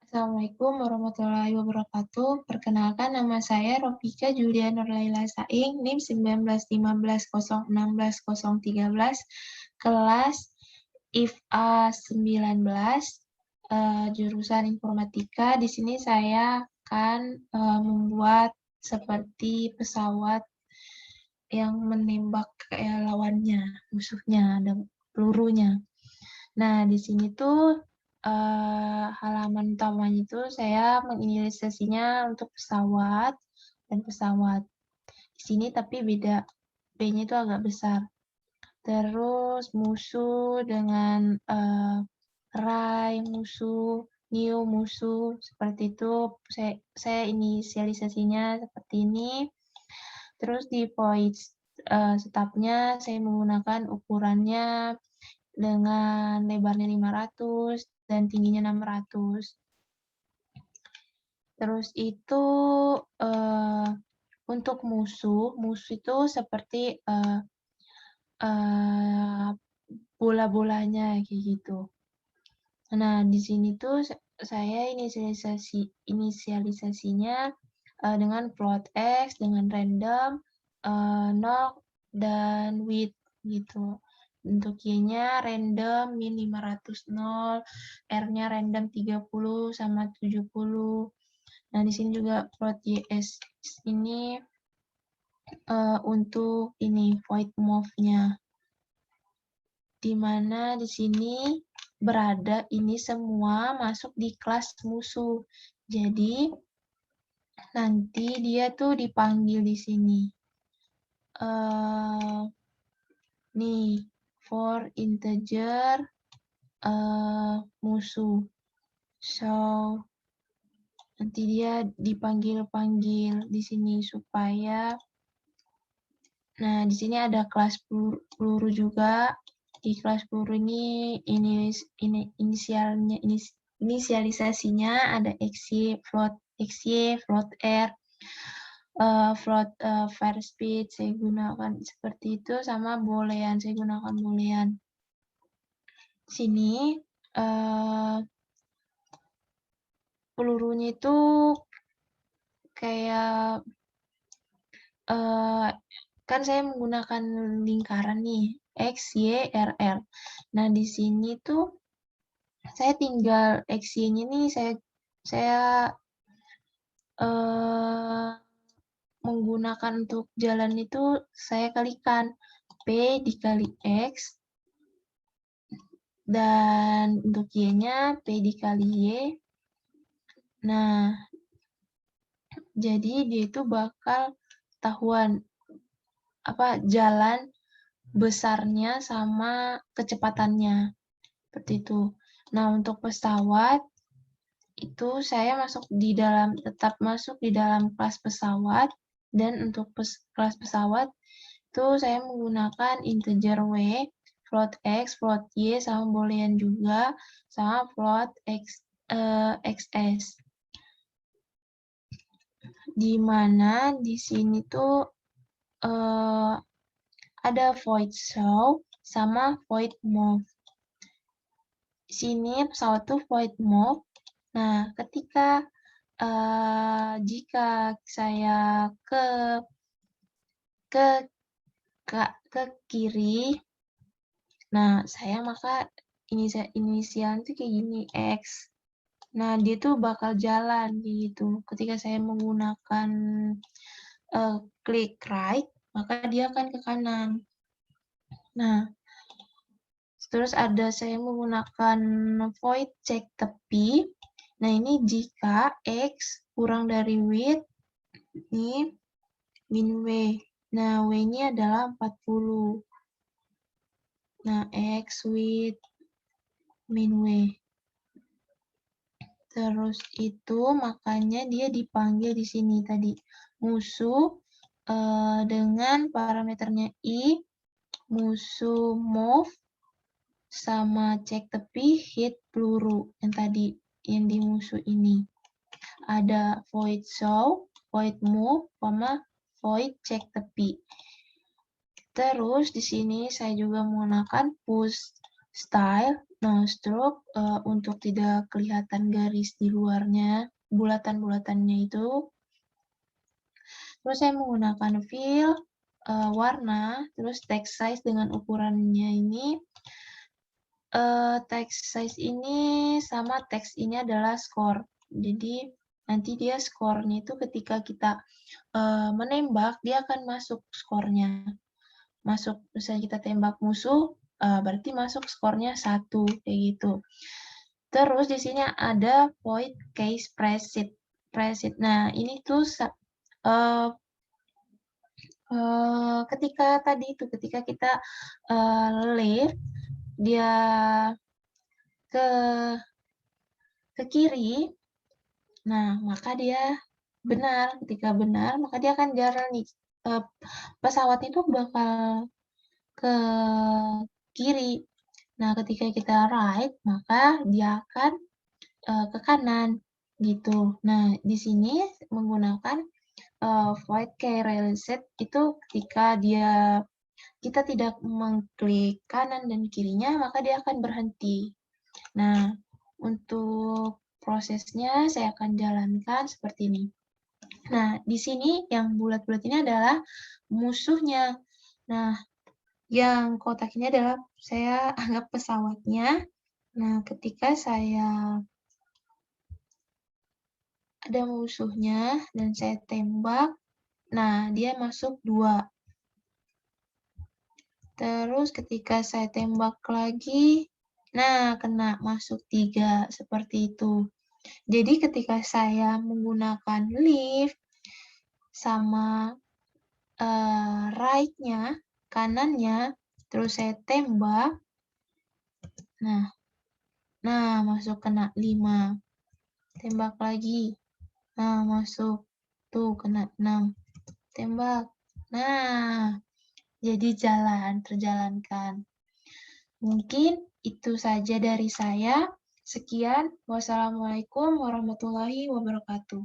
Assalamualaikum warahmatullahi wabarakatuh. Perkenalkan, nama saya Rofika Julia Nurlaila Saing, NIM 1915016013, kelas IFA 19, jurusan informatika. Di sini saya akan membuat seperti pesawat yang menembak lawannya, musuhnya, ada pelurunya. Nah, di sini tuh halaman utamanya itu saya menginisiasinya untuk pesawat dan pesawat. Di sini tapi beda, B-nya itu agak besar. Terus musuh dengan Rai musuh, New musuh, seperti itu. Saya inisialisasinya seperti ini. Terus di void setupnya saya menggunakan ukurannya dengan lebarnya 500 dan tingginya 600. Terus itu untuk musuh itu seperti bola-bolanya kayak gitu. Nah, di sini tuh saya inisialisasinya dengan float X, dengan random, knock, dan width gitu. Untuk Y-nya random min 500 0, R-nya random 30 sama 70. Nah, di sini juga float YS ini untuk ini void move-nya. Di mana di sini berada ini semua masuk di kelas musuh. Jadi nanti dia tuh dipanggil di sini. Nih, for integer musuh. So, nanti dia dipanggil-panggil di sini supaya, nah di sini ada kelas peluru juga. Di kelas peluru ini inisialisasinya ada XY, float R, float fire speed saya gunakan seperti itu, sama boolean saya gunakan boolean. Sini pelurunya itu kayak kan saya menggunakan lingkaran nih X, Y, R, L. Nah di sini tuh saya tinggal X, Y-nya nih saya menggunakan untuk jalan itu saya kalikan P dikali X, dan untuk Y-nya P dikali Y. Nah, jadi dia itu bakal tahuan jalan besarnya sama kecepatannya. Seperti itu. Nah, untuk pesawat itu saya tetap masuk di dalam kelas pesawat, dan untuk kelas pesawat itu saya menggunakan integer W, float X, float Y, sama boolean juga, sama float XS. Di mana di sini tuh ada void show sama void move. Di sini pesawat tuh void move. Nah, ketika jika saya ke kiri, nah maka inisialnya itu kayak gini, X. Nah, dia tuh bakal jalan gitu. Ketika saya menggunakan klik right, maka dia akan ke kanan. Nah, terus saya menggunakan void check tepi. Nah, ini jika X kurang dari width, ini min W. Nah, W-nya adalah 40. Nah, X width min W. Terus itu makanya dia dipanggil di sini tadi. Musuh dengan parameternya I, musuh move, sama cek tepi, hit peluru yang tadi, yang di musuh ini. Ada void show, void move, void cek tepi. Terus di sini saya juga menggunakan push style no stroke, untuk tidak kelihatan garis di luarnya, bulatan-bulatannya itu. Terus saya menggunakan fill, warna, terus text size dengan ukurannya ini. Text size ini sama teks ini adalah skor. Jadi nanti dia skornya itu ketika kita menembak, dia akan masuk skornya. Masuk, misalnya kita tembak musuh, berarti masuk skornya 1, kayak gitu. Terus di sini ada void case preset. Nah, ini tuh ketika tadi itu, ketika kita leave, dia ke kiri, nah maka dia benar. Ketika benar, maka dia akan jalan nih. Pesawat itu bakal ke kiri. Nah, ketika kita right, maka dia akan ke kanan, gitu. Nah, di sini menggunakan void key reset itu ketika kita tidak mengklik kanan dan kirinya, maka dia akan berhenti. Nah, untuk prosesnya saya akan jalankan seperti ini. Nah, di sini yang bulat-bulat ini adalah musuhnya. Nah, yang kotak ini adalah saya anggap pesawatnya. Nah, ketika saya ada musuhnya dan saya tembak, nah dia masuk 2. Terus ketika saya tembak lagi, nah kena masuk 3, seperti itu. Jadi ketika saya menggunakan lift sama right-nya, kanannya, terus saya tembak, nah masuk kena 5. Tembak lagi, nah masuk, tuh kena 6. Tembak, nah jadi terjalankan. Mungkin itu saja dari saya. Sekian, wassalamualaikum warahmatullahi wabarakatuh.